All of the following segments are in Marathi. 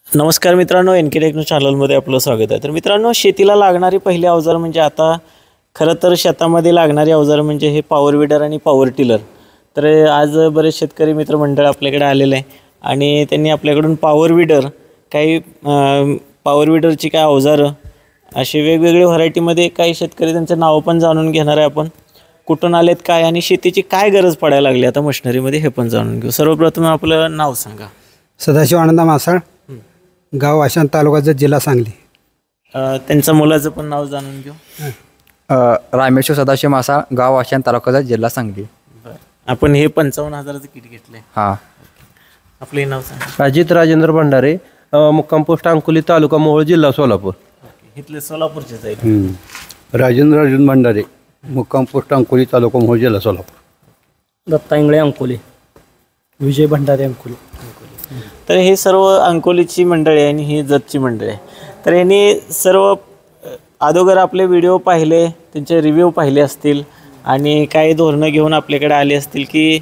नमस्कार मित्रांनो, एन के टेक्नो चॅनलमध्ये आपलं स्वागत आहे. तर मित्रांनो, शेतीला लागणारी पहिली अवजार म्हणजे आता खरं तर शेतामध्ये लागणारी अवजार म्हणजे हे पॉवर विडर आणि पॉवर टिलर. तर आज बरेच शेतकरी मित्रमंडळ आपल्याकडे आलेले आहे आणि त्यांनी आपल्याकडून पॉवर विडर काही पॉवर विडरची काय अवजारं अशी वेगवेगळी व्हरायटीमध्ये काही शेतकरी त्यांचं नाव पण जाणून घेणार आहे. आपण कुठून आलेत, काय आणि शेतीची काय गरज पडायला लागली आता मशिनरीमध्ये हे पण जाणून घेऊ. सर्वप्रथम आपलं नाव सांगा. सदाशिव आनंद मासाळ, गाव आशांत, तालुका जिल्हा सांगली. त्यांच्या मुलाचं पण नाव जाणून घेऊ. रामेश्वर सदाशिव मासाळ, गाव आशांत, तालुका जिल्हा सांगली. आपण हे 55,000चं किट घेतलंय. हां. आपले नाव सांगा. अजित राजेंद्र भंडारे, मुक्काम पोस्ट अंकुली, तालुका मोहोळ, जिल्हा सोलापूर. इथले सोलापूरचेच आहेत. राजेंद्र अर्जुन भंडारे, मुक्काम पोस्ट अंकुली, तालुका मोहोळ, जिल्हा सोलापूर. दत्ता इंगळे अंकोली, विजय भंडारे अंकोली. तर हे सर्व अंकोलीची मंडळी आहे आणि ही जतची मंडळी आहे. तर यांनी सर्व अगोदर आपले व्हिडिओ पाहिले, त्यांचे रिव्ह्यू पाहिले असतील आणि काही धोरणं घेऊन आपल्याकडे आले असतील की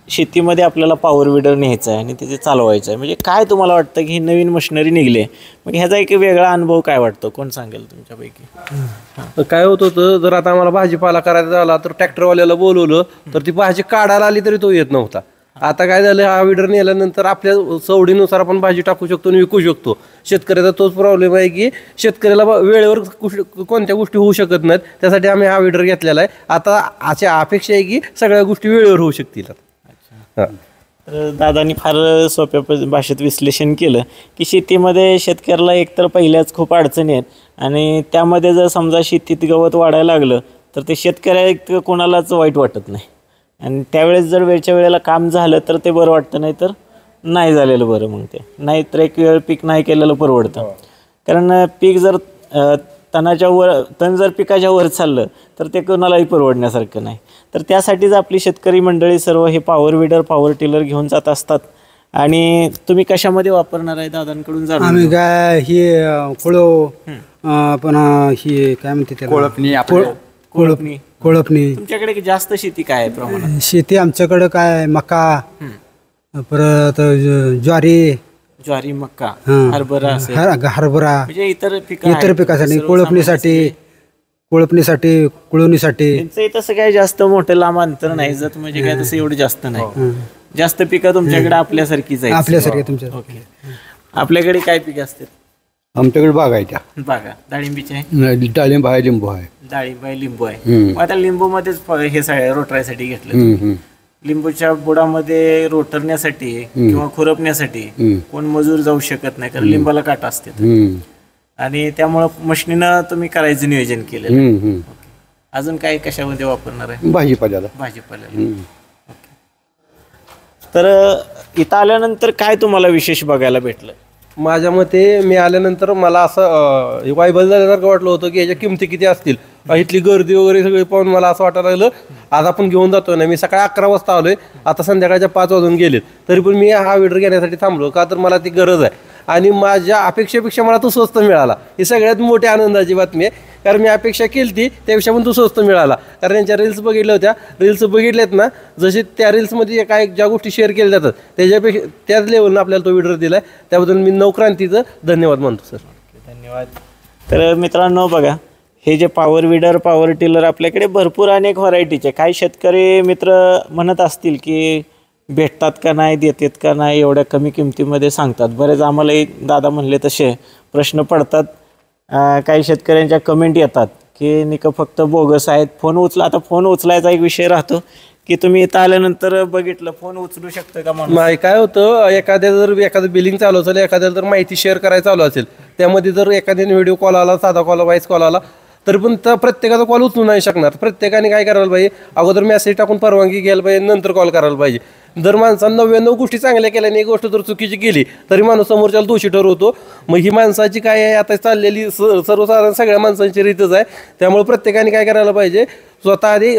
शेतीमध्ये आपल्याला पॉवर विडर न्यायचं आहे आणि तिथे चालवायचं आहे. म्हणजे काय तुम्हाला वाटतं की ही नवीन मशिनरी निघली, मग ह्याचा एक वेगळा अनुभव काय वाटतो, कोण सांगेल तुमच्यापैकी? काय होत होतं, जर आता आम्हाला भाजीपाला करायचा झाला तर ट्रॅक्टरवाल्याला बोलवलं तर ती भाजी काढायला आली तरी तो येत नव्हता. आता काय झालं, हा विडर नेल्यानंतर आपल्या सवडीनुसार आपण भाजी टाकू शकतो आणि विकू शकतो. शेतकऱ्याचा तोच प्रॉब्लेम आहे की शेतकऱ्याला वेळेवर कोणत्या गोष्टी होऊ शकत नाहीत. त्यासाठी आम्ही हा विडर घेतलेला आहे. आता अशी अपेक्षा आहे की सगळ्या गोष्टी वेळेवर होऊ शकतील. तर दादांनी फार सोप्या भाषेत विश्लेषण केलं की शेतीमध्ये शेतकऱ्याला एकतर पहिल्याच खूप अडचणी आहेत आणि त्यामध्ये जर समजा शेतीत गवत वाढायला लागलं तर ते शेतकऱ्या कोणालाच वाईट वाटत नाही आणि त्यावेळेस जर वेळच्या वेळेला काम झालं तर ते बरं वाटतं, नाही तर नाही झालेलं बरं. मग ते नाही तर एक वेळ पीक नाही केलेलं परवडतं. कारण पीक जर तण जर पिकाच्या वर चाललं तर ते कोणालाही परवडण्यासारखं नाही. तर त्यासाठीच आपली शेतकरी मंडळी सर्व हे पॉवर विडर, पॉवर टिलर घेऊन जात असतात. आणि तुम्ही कशामध्ये वापरणार आहे दादांकडून जाणून आम्ही काय हे कोळो पण ही काय म्हणते त्याला, कोळपणी कोळपणी. तुमच्याकडे जास्त शेती काय आहे प्रमाणात? शेती आमच्याकडं काय मका, परत ज्वारी, मक्का, हां, हरभरा असेल, हरभरा, म्हणजे इतर पिकासाठी, कोळपणीसाठी, कुळवणीसाठी. त्यांचं तसं काय जास्त मोठं लांब अंतर नाही जात, म्हणजे काय तसं एवढं जास्त नाही. जास्त पिकं तुमच्याकडे आपल्यासारखीच आहे. आपल्यासारखी तुमच्या. ओके. आपल्याकडे काय पिकं असतात? आमच्याकडे बाग आहे, त्या बागा डाळिंबीचे आहे, डाळिंब आहे, लिंबू आहे. डाळिंब आहे, लिंबू आहे. मग आता लिंबूमध्येच हे सगळ्या रोटरायसाठी घेतलं. लिंबूच्या बुडामध्ये रोटरण्यासाठी किंवा खुरपण्यासाठी कोण मजूर जाऊ शकत नाही, कारण लिंबाला काटा असते आणि त्यामुळं मशिनीनं तुम्ही करायचं नियोजन केलं. अजून काय कशामध्ये वापरणार आहे? भाजीपाल्याला. तर इथं आल्यानंतर काय तुम्हाला विशेष बघायला भेटलं? माझ्या मते मी आल्यानंतर मला असं वायबल झाल्यासारखं वाटलं होतं की याच्या किमती किती असतील. इथली गर्दी वगैरे सगळी पाहून मला असं वाटायला लागलं आज आपण घेऊन जातो ना. मी सकाळी 11 वाजता आलोय, आता संध्याकाळच्या 5 वाजून गेलेत, तरी पण मी हा विडर घेण्यासाठी थांबलो. का तर मला ती गरज आहे आणि माझ्या अपेक्षेपेक्षा मला तो स्वस्त मिळाला. ही सगळ्यात मोठी आनंदाची बातमी आहे, कारण मी अपेक्षा केली ती त्यापेक्षा पण तो स्वस्त मिळाला. कारण यांच्या रील्स बघितल्या होत्या, रील्स बघितल्यात ना, जसे त्या रील्समध्ये काय ज्या गोष्टी शेअर केल्या जातात त्याच्यापेक्षा त्याच लेवलनं आपल्याला तो विडर दिला आहे. त्याबद्दल मी नवक्रांतीचं धन्यवाद मानतो सर. धन्यवाद. तर मित्रांनो बघा, हे जे पॉवर विडर, पॉवर टिलर आपल्याकडे भरपूर अनेक व्हरायटीचे. काही शेतकरी मित्र म्हणत असतील की भेटतात का नाही, देतात का नाही, एवढ्या कमी किमतीमध्ये सांगतात. बरेच आम्हालाही दादा म्हणले तसे प्रश्न पडतात. काही शेतकऱ्यांच्या कमेंट येतात की निका फक्त बोगस आहेत, फोन उचला. आता फोन उचलायचा एक विषय राहतो की तुम्ही इथं आल्यानंतर बघितलं फोन उचलू शकतो का म्हणून. नाही, काय होतं, एखादं बिलिंग चालू असेल, एखाद्याला जर माहिती शेअर करायला चालू असेल, त्यामध्ये जर एखाद्याने व्हिडिओ कॉल आला, साधा कॉल, व्हॉइस कॉल आला, तर पण त्या प्रत्येकाचा कॉल उचलू नाही शकणार. प्रत्येकाने काय करायला पाहिजे, अगोदर मेसेज टाकून परवानगी घ्यायला पाहिजे, नंतर कॉल करायला पाहिजे. जर माणसानं 99 गोष्टी चांगल्या केल्याने एक गोष्ट जर चुकीची केली तरी माणूस समोरच्याला दोषी ठरवतो. मग ही माणसाची काय आहे, आता चाललेली सर्वसाधारण सगळ्या माणसांची रीतच आहे. त्यामुळे प्रत्येकाने काय करायला पाहिजे, स्वतः आधी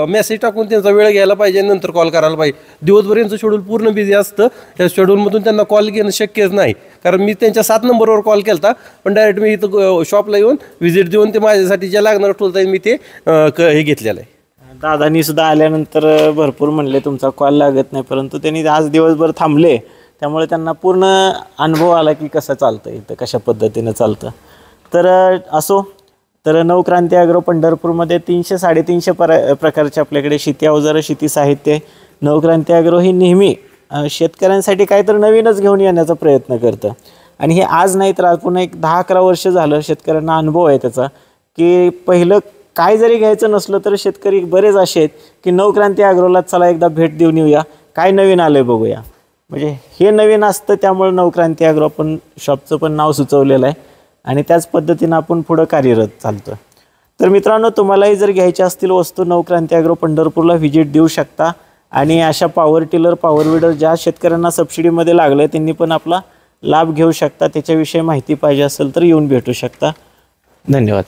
मेसेज टाकून त्यांचा वेळ घ्यायला पाहिजे, नंतर कॉल करायला पाहिजे. दिवसभर यांचं शेड्यूल पूर्ण बिझी असतं, त्या शेड्यूलमधून त्यांना कॉल घेणं शक्यच नाही. कारण मी त्यांच्या 7 नंबरवर कॉल केला होता, पण डायरेक्ट मी इथं शॉपला येऊन व्हिजिट देऊन ते माझ्यासाठी जे लागणार टूल्स आहे मी ते हे घेतलेलं आहे. दादानी सुद्धा आल्यानंतर भरपूर म्हणले तुमचा कॉल लागत नाही, परंतु त्यांनी आज दिवसभर थांबले त्यामुळे त्यांना पूर्ण अनुभव आला की कसं चालतं इथं, कशा पद्धतीनं चालतं. तर असो, तर नवक्रांती ॲग्रो पंढरपूरमध्ये 300-350 प्रकारचे आपल्याकडे शेती अवजारं, शेती साहित्य. नवक्रांती ॲग्रो ही नेहमी शेतकऱ्यांसाठी काहीतरी नवीनच घेऊन येण्याचा प्रयत्न करतं. आणि हे आज नाही तर आज पुन्हा एक 10-11 वर्ष झालं शेतकऱ्यांना अनुभव आहे त्याचा, की पहिलं काय जरी घ्यायचं नसलं तर शेतकरी बरेच असे आहेत की नवक्रांती ॲग्रोला चला एकदा भेट देऊन येऊया, काय नवीन आलं आहे बघूया. म्हणजे हे नवीन असतं, त्यामुळे नवक्रांती ॲग्रो आपण शॉपचं पण नाव सुचवलेलं आहे आणि त्याच पद्धतीनं आपण पुढं कार्यरत चालतो. तर मित्रांनो, तुम्हालाही जर घ्यायच्या असतील वस्तू नवक्रांती ॲग्रो पंढरपूरला व्हिजिट देऊ शकता. आणि अशा पॉवर टिलर, पॉवर विडर ज्या शेतकऱ्यांना सबसिडीमध्ये लागलं आहे त्यांनी पण आपला लाभ घेऊ शकता. त्याच्याविषयी माहिती पाहिजे असेल तर येऊन भेटू शकता. धन्यवाद.